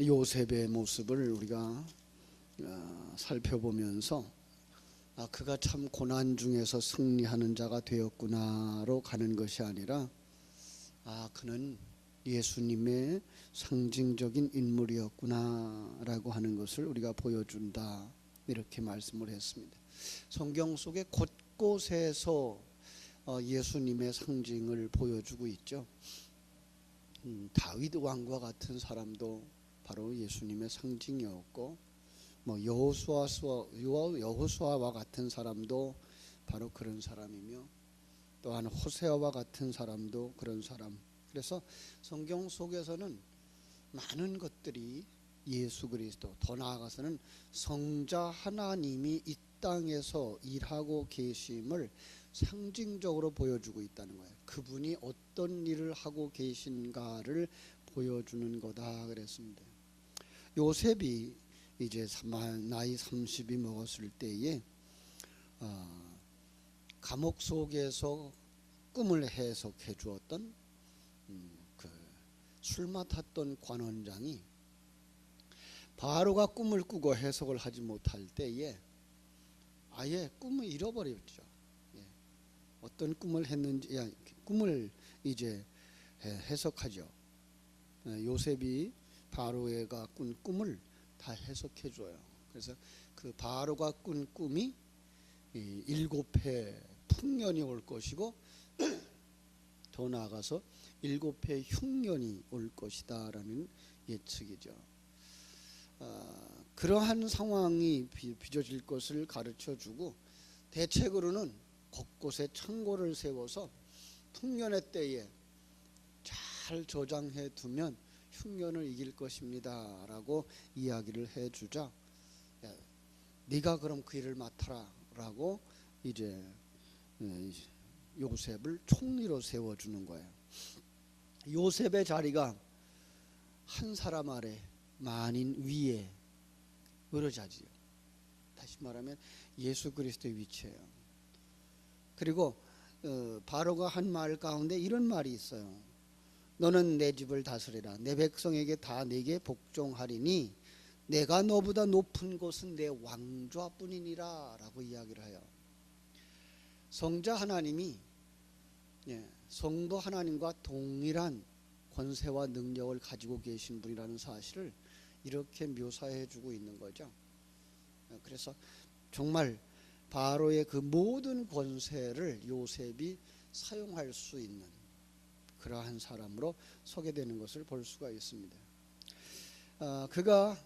요셉의 모습을 우리가 살펴보면서 그가 참 고난 중에서 승리하는 자가 되었구나로 가는 것이 아니라 그는 예수님의 상징적인 인물이었구나라고 하는 것을 우리가 보여준다, 이렇게 말씀을 했습니다. 성경 속에 곳곳에서 예수님의 상징을 보여주고 있죠. 다윗 왕과 같은 사람도 바로 예수님의 상징이었고, 여호수아와 같은 사람도 바로 그런 사람이며, 또한 호세아와 같은 사람도 그런 사람. 그래서 성경 속에서는 많은 것들이 예수 그리스도, 더 나아가서는 성자 하나님이 이 땅에서 일하고 계심을 상징적으로 보여주고 있다는 거예요. 그분이 어떤 일을 하고 계신가를 보여주는 거다 그랬습니다. 요셉이 이제 나이 30이 먹었을 때에 감옥 속에서 꿈을 해석해 주었던 술 맡았던 관원장이 바로가 꿈을 꾸고 해석을 하지 못할 때에 아예 꿈을 잃어버렸죠. 어떤 꿈을 했는지, 꿈을 이제 해석하죠. 요셉이 바로가 꾼 꿈을 다 해석해 줘요. 그래서 그 바로가 꾼 꿈이 7해 풍년이 올 것이고, 더 나아가서 7해 흉년이 올 것이다 라는 예측이죠. 그러한 상황이 빚어질 것을 가르쳐 주고, 대책으로는 곳곳에 창고를 세워서 풍년의 때에 잘 저장해 두면 흉년을 이길 것입니다 라고 이야기를 해주자, 네가 그럼 그 일을 맡아라 라고 이제 요셉을 총리로 세워주는 거예요. 요셉의 자리가 한 사람 아래 만인 위에 으르자지요. 다시 말하면 예수 그리스도의 위치예요. 그리고 바로가 한 말 가운데 이런 말이 있어요. 너는 내 집을 다스리라. 내 백성에게 다 내게 복종하리니 내가 너보다 높은 곳은 내 왕좌뿐이니라 라고 이야기를 해요. 성자 하나님이 성도 하나님과 동일한 권세와 능력을 가지고 계신 분이라는 사실을 이렇게 묘사해 주고 있는 거죠. 그래서 정말 바로의 그 모든 권세를 요셉이 사용할 수 있는 그러한 사람으로 소개되는 것을 볼 수가 있습니다. 그가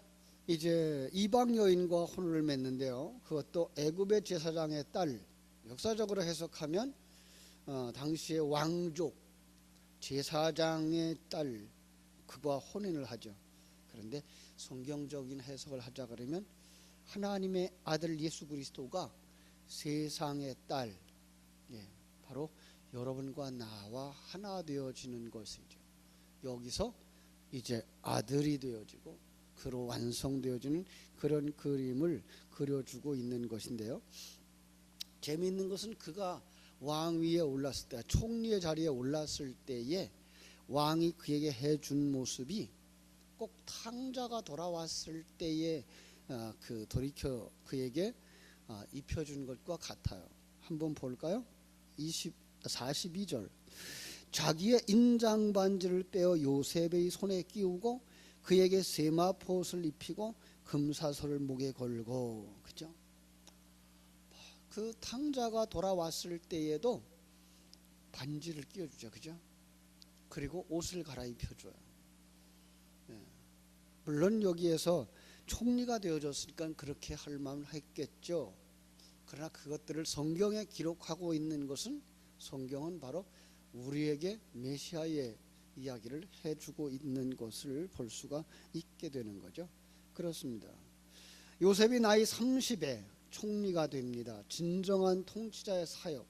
이제 이방 여인과 혼을 맺는데요, 그것도 애굽의 제사장의 딸, 역사적으로 해석하면 당시의 왕족 제사장의 딸, 그와 혼인을 하죠. 그런데 성경적인 해석을 하자 그러면 하나님의 아들 예수 그리스도가 세상의 딸, 바로 여러분과 나와 하나 되어지는 것이죠. 여기서 이제 아들이 되어지고 그로 완성되어지는 그런 그림을 그려주고 있는 것인데요, 재미있는 것은 그가 왕위에 올랐을 때, 총리의 자리에 올랐을 때에 왕이 그에게 해준 모습이 꼭 탕자가 돌아왔을 때에 돌이켜 그에게 입혀준 것과 같아요. 한번 볼까요? 42절. 자기의 인장 반지를 빼어 요셉의 손에 끼우고 그에게 세마포옷을 입히고 금사슬을 목에 걸고, 그죠? 그 탕자가 돌아왔을 때에도 반지를 끼워주죠, 그죠? 그리고 옷을 갈아입혀줘요. 물론 여기에서 총리가 되어졌으니까 그렇게 할 마음을 했겠죠. 그러나 그것들을 성경에 기록하고 있는 것은, 성경은 바로 우리에게 메시아의 이야기를 해주고 있는 것을 볼 수가 있게 되는 거죠. 그렇습니다. 요셉이 나이 30에 총리가 됩니다. 진정한 통치자의 사역,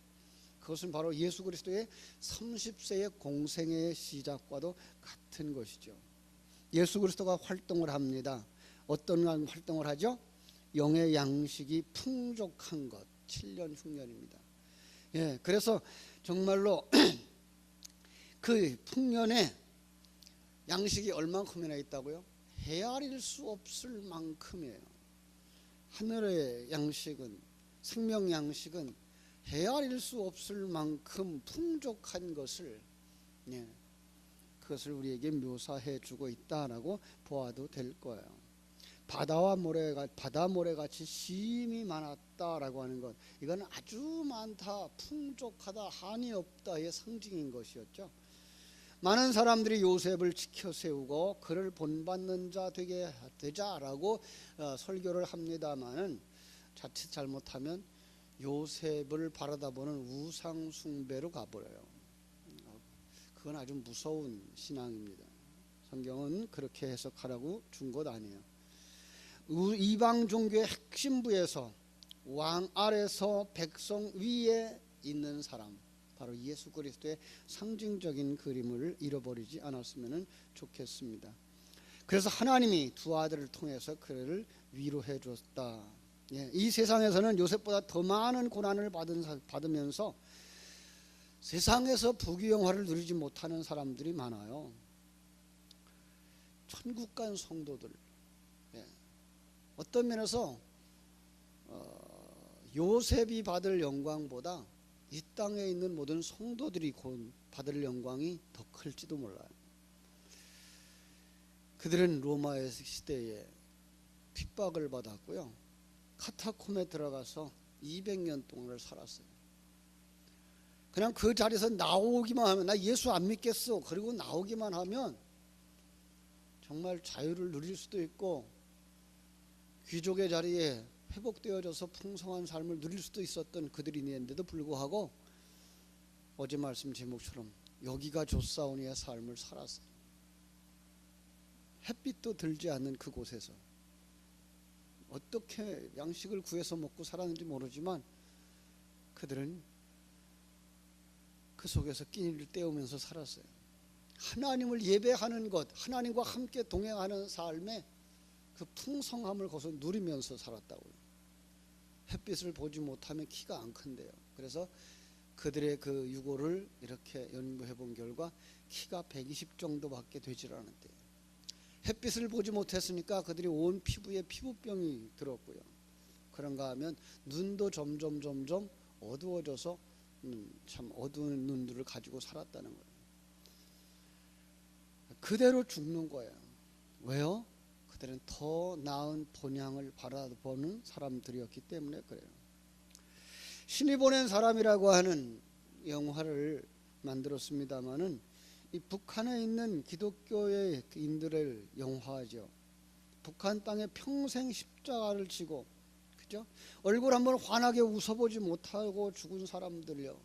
그것은 바로 예수 그리스도의 30세의 공생애의 시작과도 같은 것이죠. 예수 그리스도가 활동을 합니다. 어떤 활동을 하죠? 영의 양식이 풍족한 것, 7년 흉년입니다. 그래서 정말로 그 풍년에 양식이 얼만큼이나 있다고요? 헤아릴 수 없을 만큼이에요. 하늘의 양식은, 생명 양식은 헤아릴 수 없을 만큼 풍족한 것을, 그것을 우리에게 묘사해 주고 있다라고 보아도 될 거예요. 바다 모래같이 심이 많았다라고 하는 것, 이건 아주 많다, 풍족하다, 한이 없다의 상징인 것이었죠. 많은 사람들이 요셉을 지켜 세우고 그를 본받는 자 되게 되자라고 설교를 합니다마는, 자칫 잘못하면 요셉을 바라다보는 우상 숭배로 가버려요. 그건 아주 무서운 신앙입니다. 성경은 그렇게 해석하라고 준 것 아니에요. 이방 종교의 핵심부에서 왕 아래서 백성 위에 있는 사람, 바로 예수 그리스도의 상징적인 그림을 잃어버리지 않았으면 좋겠습니다. 그래서 하나님이 두 아들을 통해서 그를 위로해 줬다. 이 세상에서는 요셉보다 더 많은 고난을 받으면서 세상에서 부귀영화를 누리지 못하는 사람들이 많아요. 천국 간 성도들, 어떤 면에서 요셉이 받을 영광보다 이 땅에 있는 모든 성도들이 곧 받을 영광이 더 클지도 몰라요. 그들은 로마의 시대에 핍박을 받았고요, 카타콤에 들어가서 200년 동안을 살았어요. 그냥 그 자리에서 나오기만 하면, 나 예수 안 믿겠어, 그리고 나오기만 하면 정말 자유를 누릴 수도 있고 귀족의 자리에 회복되어져서 풍성한 삶을 누릴 수도 있었던 그들이 있는데도 불구하고, 어제 말씀 제목처럼 여기가 좋사오니의 삶을 살았어요. 햇빛도 들지 않는 그곳에서 어떻게 양식을 구해서 먹고 살았는지 모르지만 그들은 그 속에서 끼니를 때우면서 살았어요. 하나님을 예배하는 것, 하나님과 함께 동행하는 삶에 그 풍성함을 거기서 누리면서 살았다고요. 햇빛을 보지 못하면 키가 안 큰대요. 그래서 그들의 그 유고를 이렇게 연구해 본 결과 키가 120 정도밖에 되질 않았대요. 햇빛을 보지 못했으니까 그들이 온 피부에 피부병이 들었고요. 그런가 하면 눈도 점점 어두워져서 참 어두운 눈들을 가지고 살았다는 거예요. 그대로 죽는 거예요. 왜요? 그들은 더 나은 본향을 바라보는 사람들이었기 때문에 그래요. 신이 보낸 사람이라고 하는 영화를 만들었습니다마는, 이 북한에 있는 기독교의 인들의 영화죠. 북한 땅에 평생 십자가를 지고, 그죠? 얼굴 한번 환하게 웃어보지 못하고 죽은 사람들요,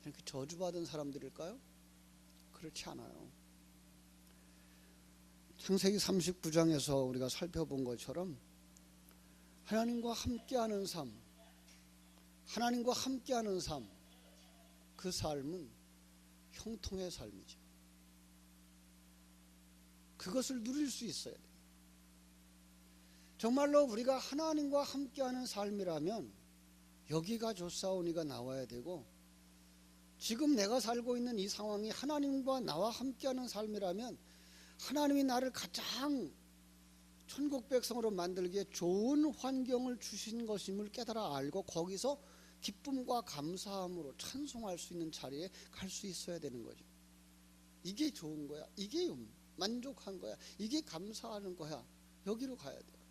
이렇게 저주받은 사람들일까요? 그렇지 않아요. 창세기 39장에서 우리가 살펴본 것처럼 하나님과 함께하는 삶, 하나님과 함께하는 삶, 그 삶은 형통의 삶이죠. 그것을 누릴 수 있어야 돼요. 정말로 우리가 하나님과 함께하는 삶이라면 여기가 좋사오니가 나와야 되고, 지금 내가 살고 있는 이 상황이 하나님과 나와 함께하는 삶이라면 하나님이 나를 가장 천국 백성으로 만들기에 좋은 환경을 주신 것임을 깨달아 알고, 거기서 기쁨과 감사함으로 찬송할 수 있는 자리에 갈 수 있어야 되는 거죠. 이게 좋은 거야, 이게 만족한 거야, 이게 감사하는 거야, 여기로 가야 돼요.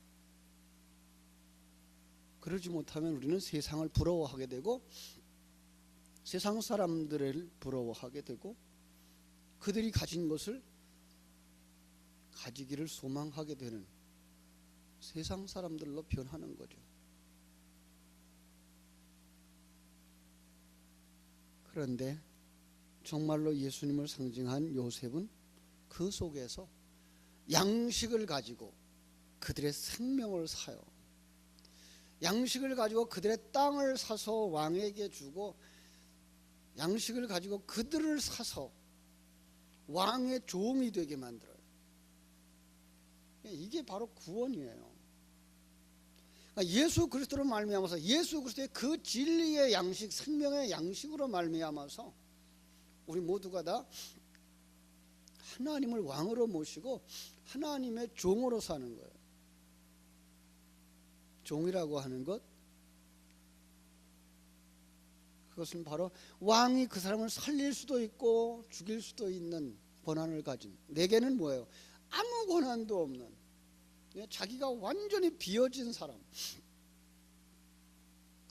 그러지 못하면 우리는 세상을 부러워하게 되고, 세상 사람들을 부러워하게 되고, 그들이 가진 것을 가지기를 소망하게 되는 세상 사람들로 변하는 거죠. 그런데 정말로 예수님을 상징한 요셉은 그 속에서 양식을 가지고 그들의 생명을 사요. 양식을 가지고 그들의 땅을 사서 왕에게 주고, 양식을 가지고 그들을 사서 왕의 종이 되게 만들어요. 이게 바로 구원이에요. 예수 그리스도로 말미암아서, 예수 그리스도의 그 진리의 양식, 생명의 양식으로 말미암아서 우리 모두가 다 하나님을 왕으로 모시고 하나님의 종으로 사는 거예요. 종이라고 하는 것, 그것은 바로 왕이 그 사람을 살릴 수도 있고 죽일 수도 있는 권한을 가진, 내게는 뭐예요? 아무 권한도 없는, 자기가 완전히 비어진 사람,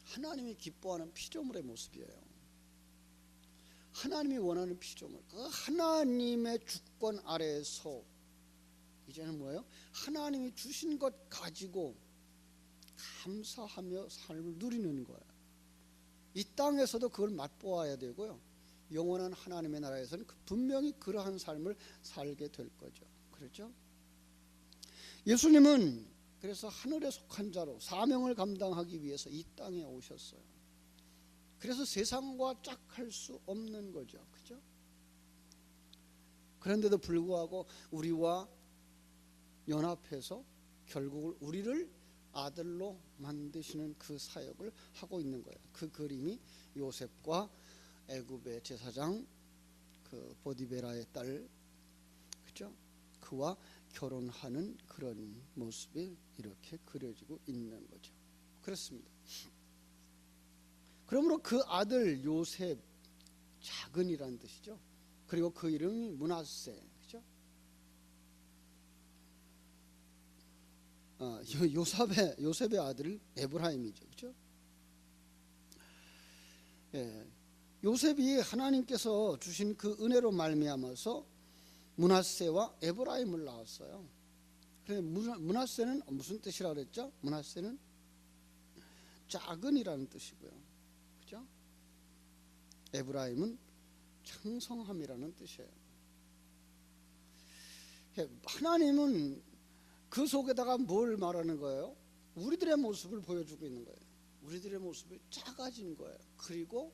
하나님이 기뻐하는 피조물의 모습이에요. 하나님이 원하는 피조물, 그 하나님의 주권 아래에서 이제는 뭐예요? 하나님이 주신 것 가지고 감사하며 삶을 누리는 거예요. 이 땅에서도 그걸 맛보아야 되고요, 영원한 하나님의 나라에서는 분명히 그러한 삶을 살게 될 거죠. 그렇죠? 예수님은 그래서 하늘에 속한 자로 사명을 감당하기 위해서 이 땅에 오셨어요. 그래서 세상과 짝할 수 없는 거죠. 그죠? 그런데도 불구하고 우리와 연합해서 결국은 우리를 아들로 만드시는 그 사역을 하고 있는 거예요. 그 그림이 요셉과 애굽의 제사장 그 보디베라의 딸, 그죠? 그와 결혼하는 그런 모습이 이렇게 그려지고 있는 거죠. 그렇습니다. 그러므로 그 아들 요셉, 작은이라는 뜻이죠. 그리고 그 이름이 므낫세, 그죠? 요셉의 아들 에브라임이죠, 그죠? 예, 요셉이 하나님께서 주신 그 은혜로 말미암아서 므낫세와 에브라임을 낳았어요. 그런데 므낫세는 무슨 뜻이라 그랬죠? 므낫세는 작은이라는 뜻이고요, 그죠? 에브라임은 창성함이라는 뜻이에요. 하나님은 그 속에다가 뭘 말하는 거예요? 우리들의 모습을 보여주고 있는 거예요. 우리들의 모습이 작아진 거예요. 그리고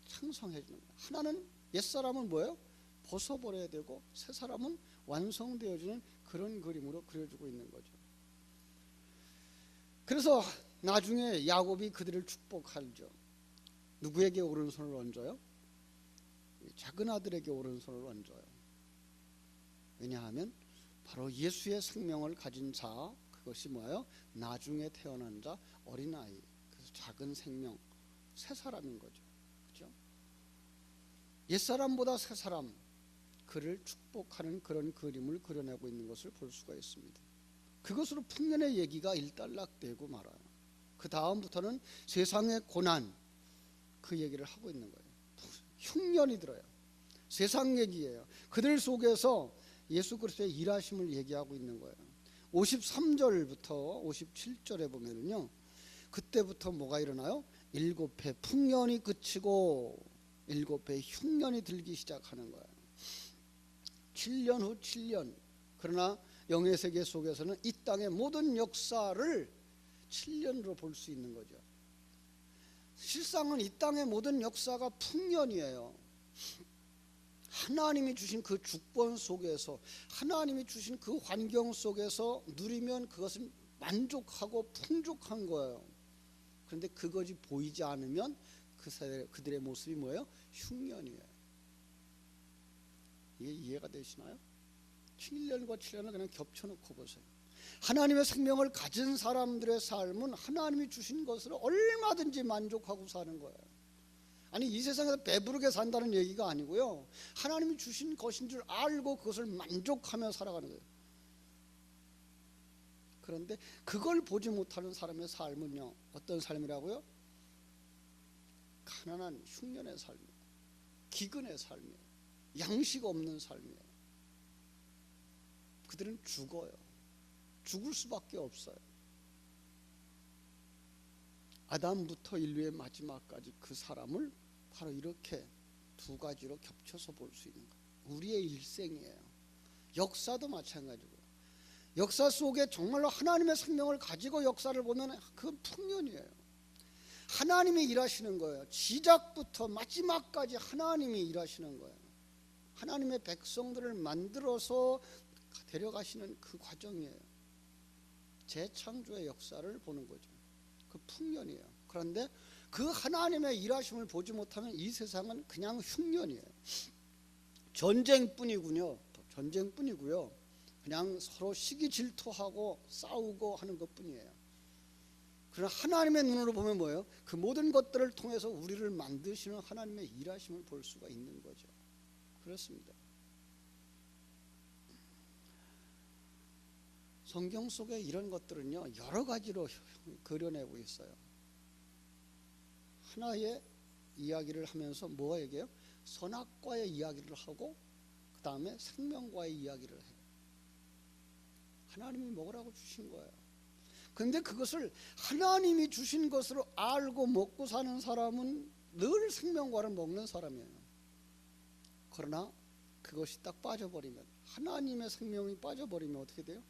창성해지는 거예요. 하나는 옛사람은 뭐예요? 벗어버려야 되고 새 사람은 완성되어지는 그런 그림으로 그려주고 있는 거죠. 그래서 나중에 야곱이 그들을 축복하죠. 누구에게 오른손을 얹어요? 작은 아들에게 오른손을 얹어요. 왜냐하면 바로 예수의 생명을 가진 자, 그것이 뭐예요? 나중에 태어난 자, 어린아이, 그래서 작은 생명, 새 사람인 거죠. 그렇죠? 옛사람보다 새 사람, 그를 축복하는 그런 그림을 그려내고 있는 것을 볼 수가 있습니다. 그것으로 풍년의 얘기가 일단락되고 말아요. 그 다음부터는 세상의 고난, 그 얘기를 하고 있는 거예요. 흉년이 들어요. 세상 얘기예요. 그들 속에서 예수 그리스도의 일하심을 얘기하고 있는 거예요. 53절부터 57절에 보면요, 그때부터 뭐가 일어나요? 7해 풍년이 그치고 7해 흉년이 들기 시작하는 거예요. 7년 후 7년. 그러나 영의 세계 속에서는 이 땅의 모든 역사를 7년으로 볼 수 있는 거죠. 실상은 이 땅의 모든 역사가 풍년이에요. 하나님이 주신 그 주권 속에서, 하나님이 주신 그 환경 속에서 누리면 그것은 만족하고 풍족한 거예요. 그런데 그것이 보이지 않으면 그들의 모습이 뭐예요? 흉년이에요. 이게 이해가 되시나요? 7년과 7년을 그냥 겹쳐놓고 보세요. 하나님의 생명을 가진 사람들의 삶은 하나님이 주신 것을 얼마든지 만족하고 사는 거예요. 아니, 이 세상에서 배부르게 산다는 얘기가 아니고요, 하나님이 주신 것인 줄 알고 그것을 만족하며 살아가는 거예요. 그런데 그걸 보지 못하는 사람의 삶은요, 어떤 삶이라고요? 가난한 흉년의 삶이에요. 기근의 삶이에요. 양식 없는 삶이에요. 그들은 죽어요. 죽을 수밖에 없어요. 아담부터 인류의 마지막까지 그 사람을 바로 이렇게 두 가지로 겹쳐서 볼 수 있는 거예요. 우리의 일생이에요. 역사도 마찬가지고요. 역사 속에 정말로 하나님의 생명을 가지고 역사를 보면 그건 풍년이에요. 하나님이 일하시는 거예요. 시작부터 마지막까지 하나님이 일하시는 거예요. 하나님의 백성들을 만들어서 데려가시는 그 과정이에요. 재창조의 역사를 보는 거죠. 그 풍년이에요. 그런데 그 하나님의 일하심을 보지 못하면 이 세상은 그냥 흉년이에요. 전쟁뿐이군요. 전쟁뿐이고요. 그냥 서로 시기 질투하고 싸우고 하는 것뿐이에요. 그러나 하나님의 눈으로 보면 뭐예요? 그 모든 것들을 통해서 우리를 만드시는 하나님의 일하심을 볼 수가 있는 거죠. 그렇습니다. 성경 속에 이런 것들은요, 여러 가지로 그려내고 있어요. 하나의 이야기를 하면서 뭐 얘기해요? 선악과의 이야기를 하고 그 다음에 생명과의 이야기를 해요. 하나님이 먹으라고 주신 거예요. 그런데 그것을 하나님이 주신 것으로 알고 먹고 사는 사람은 늘 생명과를 먹는 사람이에요. 그러나 그것이 딱 빠져버리면, 하나님의 생명이 빠져버리면 어떻게 돼요?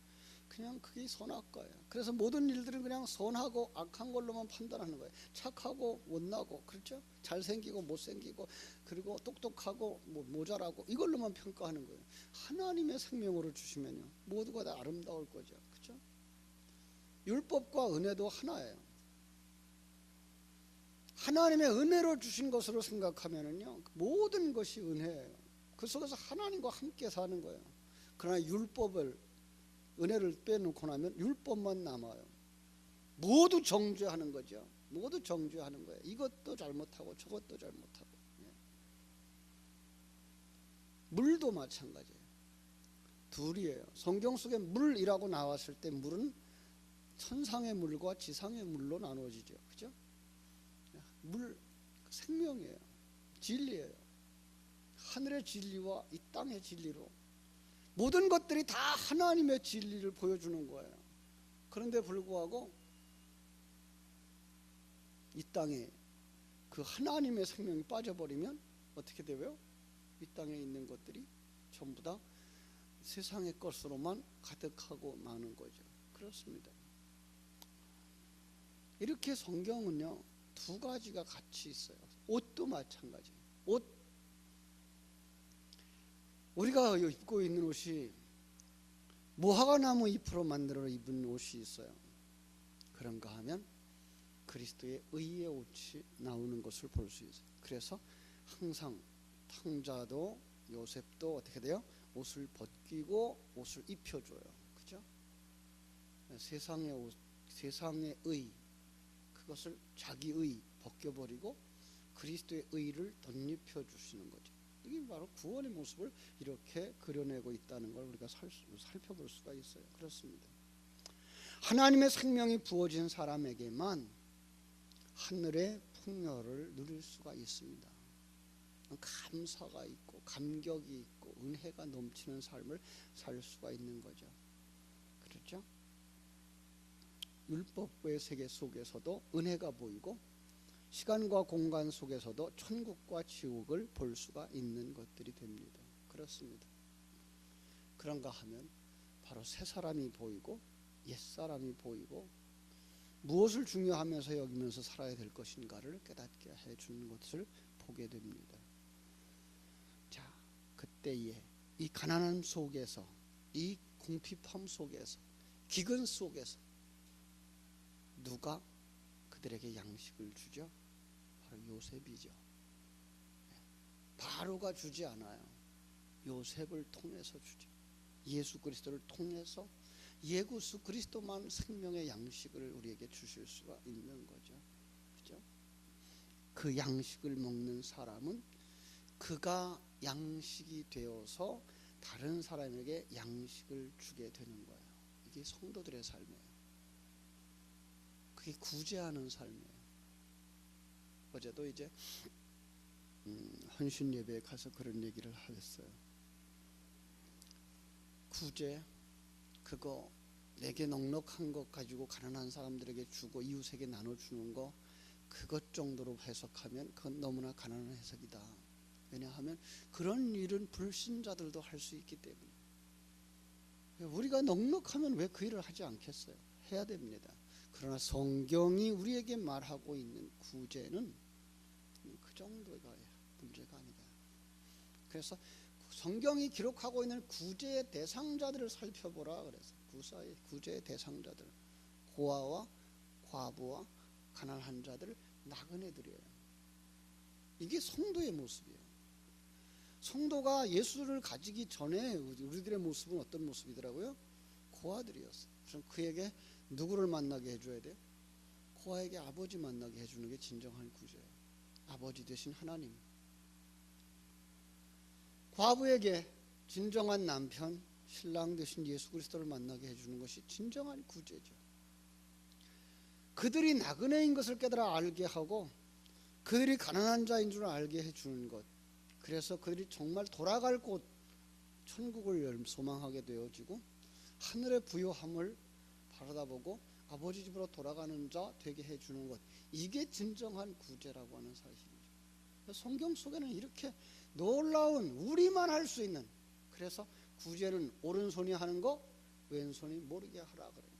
그냥 그게 선악과예요. 그래서 모든 일들은 그냥 선하고 악한 걸로만 판단하는 거예요. 착하고 못나고, 그렇죠? 잘생기고 못생기고, 그리고 똑똑하고 모자라고, 이걸로만 평가하는 거예요. 하나님의 생명으로 주시면요, 모두가 다 아름다울 거죠. 그렇죠? 율법과 은혜도 하나예요. 하나님의 은혜로 주신 것으로 생각하면은요, 모든 것이 은혜예요. 그 속에서 하나님과 함께 사는 거예요. 그러나 은혜를 빼놓고 나면 율법만 남아요. 모두 정죄하는 거죠. 모두 정죄하는 거예요. 이것도 잘못하고 저것도 잘못하고. 물도 마찬가지예요. 둘이에요. 성경 속에 물이라고 나왔을 때 물은 천상의 물과 지상의 물로 나누어지죠. 그죠? 물, 생명이에요. 진리예요. 하늘의 진리와 이 땅의 진리로 모든 것들이 다 하나님의 진리를 보여주는 거예요. 그런데 불구하고 이 땅에 그 하나님의 생명이 빠져버리면 어떻게 돼요? 이 땅에 있는 것들이 전부 다 세상의 것으로만 가득하고 많은 거죠. 그렇습니다. 이렇게 성경은요, 두 가지가 같이 있어요. 옷도 마찬가지예요. 옷, 우리가 입고 있는 옷이 무화과나무 잎으로 만들어 입은 옷이 있어요. 그런가 하면 그리스도의 의의 옷이 나오는 것을 볼 수 있어요. 그래서 항상 탕자도 요셉도 어떻게 돼요? 옷을 벗기고 옷을 입혀줘요. 그죠? 세상의 옷, 세상의 의, 그것을 자기 의 벗겨버리고 그리스도의 의를 덧입혀 주시는 거죠. 이게 바로 구원의 모습을 이렇게 그려내고 있다는 걸 우리가 살펴볼 수가 있어요. 그렇습니다. 하나님의 생명이 부어진 사람에게만 하늘의 풍요를 누릴 수가 있습니다. 감사가 있고 감격이 있고 은혜가 넘치는 삶을 살 수가 있는 거죠. 그렇죠? 율법의 세계 속에서도 은혜가 보이고 시간과 공간 속에서도 천국과 지옥을 볼 수가 있는 것들이 됩니다. 그렇습니다. 그런가 하면 바로 새 사람이 보이고 옛 사람이 보이고 무엇을 중요하면서 여기면서 살아야 될 것인가를 깨닫게 해주는 것을 보게 됩니다. 자, 그때에 이 가난함 속에서, 이 궁핍함 속에서, 기근 속에서 누가 그들에게 양식을 주죠? 바로 요셉이죠. 바로가 주지 않아요. 요셉을 통해서 주죠. 예수 그리스도를 통해서 예수 그리스도만 생명의 양식을 우리에게 주실 수가 있는 거죠. 그죠? 그 양식을 먹는 사람은 그가 양식이 되어서 다른 사람에게 양식을 주게 되는 거예요. 이게 성도들의 삶이에요. 그게 구제하는 삶이에요. 어제도 이제 헌신 예배에 가서 그런 얘기를 하셨어요. 구제, 그거 내게 넉넉한 것 가지고 가난한 사람들에게 주고 이웃에게 나눠주는 거, 그것 정도로 해석하면 그건 너무나 가난한 해석이다. 왜냐하면 그런 일은 불신자들도 할 수 있기 때문에. 우리가 넉넉하면 왜 그 일을 하지 않겠어요? 해야 됩니다. 그러나 성경이 우리에게 말하고 있는 구제는 그 정도가 문제가 아니다. 그래서 성경이 기록하고 있는 구제의 대상자들을 살펴보라 그래서 구제의 대상자들, 고아와 과부와 가난한 자들, 나그네들이에요. 이게 성도의 모습이에요. 성도가 예수를 가지기 전에 우리들의 모습은 어떤 모습이더라고요? 고아들이었어요. 그럼 그에게 누구를 만나게 해줘야 돼요? 고아에게 아버지 만나게 해주는 게 진정한 구제예요. 아버지 되신 하나님. 과부에게 진정한 남편, 신랑 되신 예수 그리스도를 만나게 해주는 것이 진정한 구제죠. 그들이 나그네인 것을 깨달아 알게 하고 그들이 가난한 자인 줄 알게 해주는 것, 그래서 그들이 정말 돌아갈 곳 천국을 소망하게 되어지고 하늘의 부요함을 바라다보고 아버지 집으로 돌아가는 자 되게 해주는 것, 이게 진정한 구제라고 하는 사실이죠. 성경 속에는 이렇게 놀라운, 우리만 할 수 있는, 그래서 구제는 오른손이 하는 거 왼손이 모르게 하라 그래요.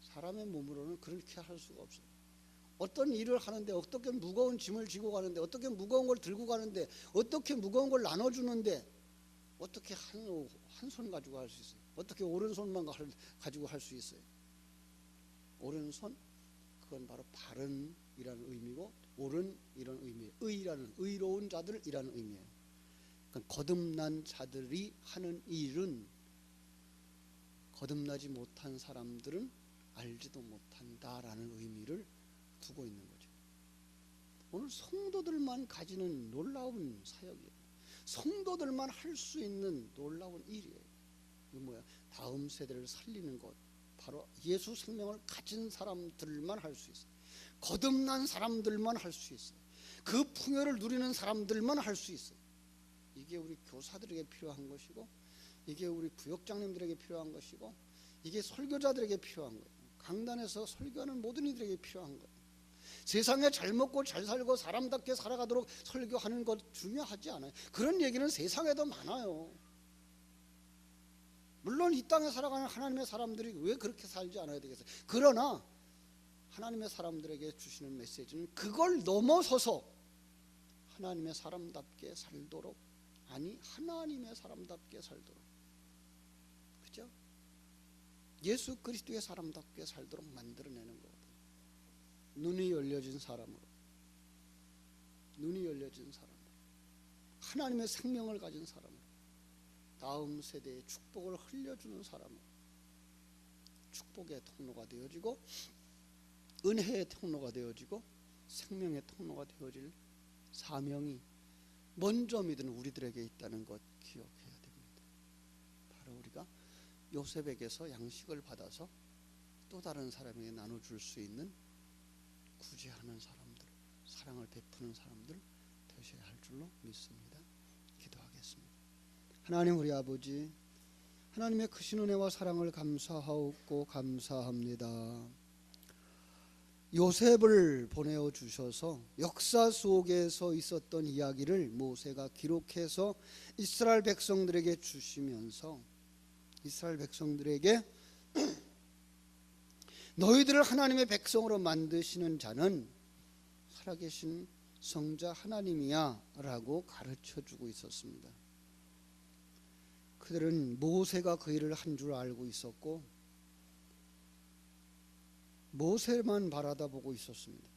사람의 몸으로는 그렇게 할 수가 없어요. 어떤 일을 하는데, 어떻게 무거운 짐을 지고 가는데, 어떻게 무거운 걸 들고 가는데, 어떻게 무거운 걸 나눠주는데, 어떻게 한 손 가지고 할 수 있어요? 어떻게 오른손만 가지고 할 수 있어요? 오른손, 그건 바로 바른이라는 의미고, 옳은 이런 의미예요. 의라는, 의로운 자들이라는 의미예요. 그러니까 거듭난 자들이 하는 일은 거듭나지 못한 사람들은 알지도 못한다라는 의미를 두고 있는 거죠. 오늘 성도들만 가지는 놀라운 사역이에요. 성도들만 할 수 있는 놀라운 일이에요. 이게 뭐야? 다음 세대를 살리는 것, 바로 예수 생명을 가진 사람들만 할 수 있어요. 거듭난 사람들만 할 수 있어요. 그 풍요를 누리는 사람들만 할 수 있어요. 이게 우리 교사들에게 필요한 것이고, 이게 우리 구역장님들에게 필요한 것이고, 이게 설교자들에게 필요한 거예요. 강단에서 설교하는 모든 이들에게 필요한 거예요. 세상에 잘 먹고 잘 살고 사람답게 살아가도록 설교하는 것 중요하지 않아요. 그런 얘기는 세상에도 많아요. 물론 이 땅에 살아가는 하나님의 사람들이 왜 그렇게 살지 않아야 되겠어요? 그러나 하나님의 사람들에게 주시는 메시지는 그걸 넘어서서 하나님의 사람답게 살도록, 아니 하나님의 사람답게 살도록, 그죠? 예수 그리스도의 사람답게 살도록 만들어내는 거거든요. 눈이 열려진 사람으로, 눈이 열려진 사람으로, 하나님의 생명을 가진 사람으로, 다음 세대에 축복을 흘려주는 사람으로, 축복의 통로가 되어지고 은혜의 통로가 되어지고 생명의 통로가 되어질 사명이 먼저 믿은 우리들에게 있다는 것 기억해야 됩니다. 바로 우리가 요셉에게서 양식을 받아서 또 다른 사람에게 나눠줄 수 있는 구제하는 사람들, 사랑을 베푸는 사람들 되셔야 할 줄로 믿습니다. 기도하겠습니다. 하나님 우리 아버지, 하나님의 크신 은혜와 사랑을 감사하옵고 감사합니다. 요셉을 보내어 주셔서 역사 속에서 있었던 이야기를 모세가 기록해서 이스라엘 백성들에게 주시면서 이스라엘 백성들에게 너희들을 하나님의 백성으로 만드시는 자는 살아계신 성자 하나님이야 라고 가르쳐주고 있었습니다. 그들은 모세가 그 일을 한 줄 알고 있었고 모세만 바라다보고 있었습니다.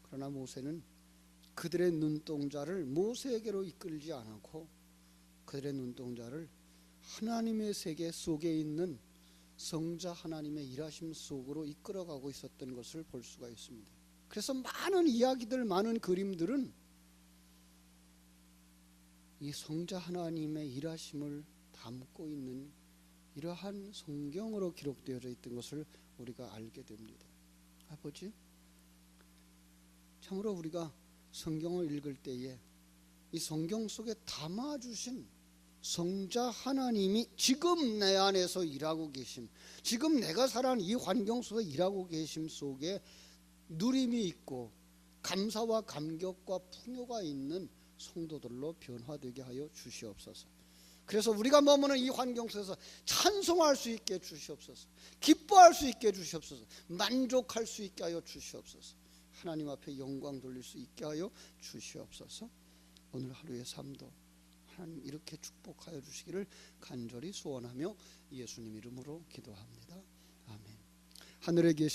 그러나 모세는 그들의 눈동자를 모세에게로 이끌지 않았고 그들의 눈동자를 하나님의 세계 속에 있는 성자 하나님의 일하심 속으로 이끌어가고 있었던 것을 볼 수가 있습니다. 그래서 많은 이야기들, 많은 그림들은 이 성자 하나님의 일하심을 담고 있는 이러한 성경으로 기록되어져 있던 것을 우리가 알게 됩니다. 아버지, 참으로 우리가 성경을 읽을 때에 이 성경 속에 담아주신 성자 하나님이 지금 내 안에서 일하고 계심, 지금 내가 살아가는 이 환경 속에 일하고 계심 속에 누림이 있고 감사와 감격과 풍요가 있는 성도들로 변화되게 하여 주시옵소서. 그래서 우리가 머무는 이 환경 속에서 찬송할 수 있게 해 주시옵소서. 기뻐할 수 있게 해 주시옵소서. 만족할 수 있게 하여 주시옵소서. 하나님 앞에 영광 돌릴 수 있게 하여 주시옵소서. 오늘 하루의 삶도 하나님 이렇게 축복하여 주시기를 간절히 소원하며 예수님 이름으로 기도합니다. 아멘. 하늘에 계신